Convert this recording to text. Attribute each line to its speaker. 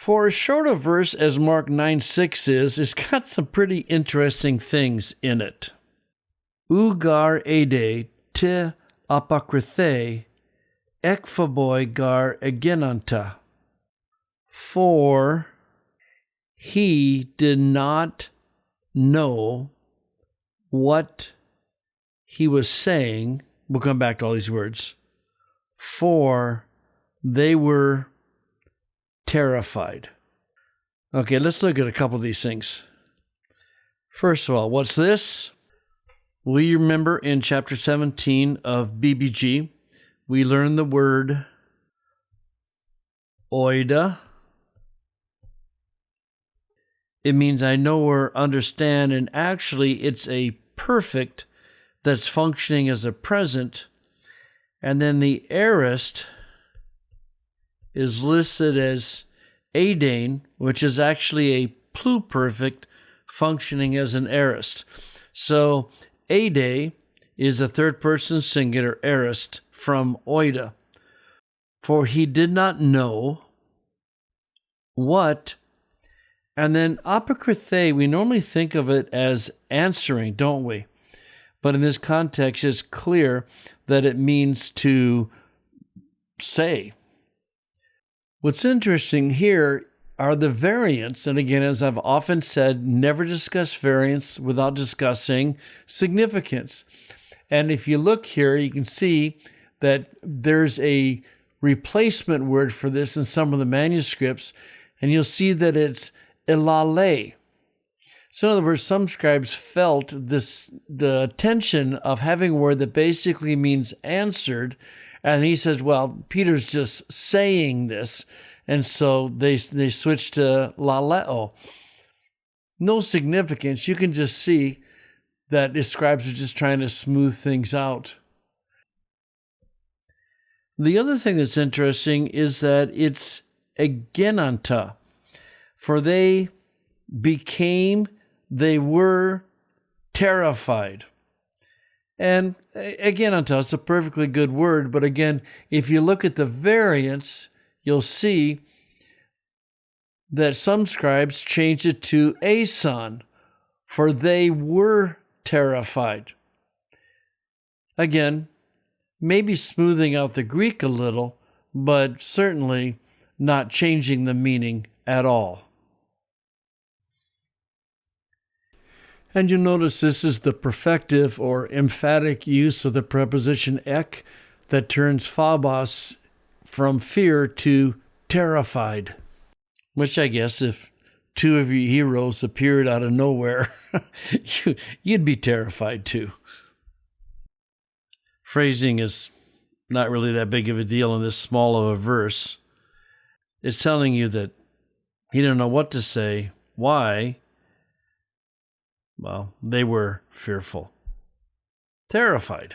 Speaker 1: For as short a verse as Mark 9:6 is, it's got some pretty interesting things in it. Ugar ede te apokrythei ekphoboi gar egenanta. For he did not know what he was saying. We'll come back to all these words. For they were terrified. Okay, let's look at a couple of these things. First of all, what's this? Will you remember in chapter 17 of BBG, we learned the word oida. It means I know or understand, and actually it's a perfect that's functioning as a present. And then the aorist is listed as eidane, which is actually a pluperfect functioning as an aorist. So eide is a third person singular aorist from oida. For he did not know what. And then apokrythei, we normally think of it as answering, don't we? But in this context, it's clear that it means to say. What's interesting here are the variants. And again, as I've often said, never discuss variants without discussing significance. And if you look here, you can see that there's a replacement word for this in some of the manuscripts, and you'll see that it's elale. So in other words, some scribes felt the tension of having a word that basically means answered, and he says, well, Peter's just saying this, and so they switched to laleo. No significance. You can just see that the scribes are just trying to smooth things out. The other thing that's interesting is that it's egenanta. For they were terrified. And again, it's a perfectly good word, but again, if you look at the variants, you'll see that some scribes changed it to ason, for they were terrified. Again, maybe smoothing out the Greek a little, but certainly not changing the meaning at all. And you'll notice this is the perfective or emphatic use of the preposition ek that turns phobos from fear to terrified. Which I guess if two of your heroes appeared out of nowhere, you'd be terrified too. Phrasing is not really that big of a deal in this small of a verse. It's telling you that he didn't know what to say. Why? Well, they were fearful, terrified.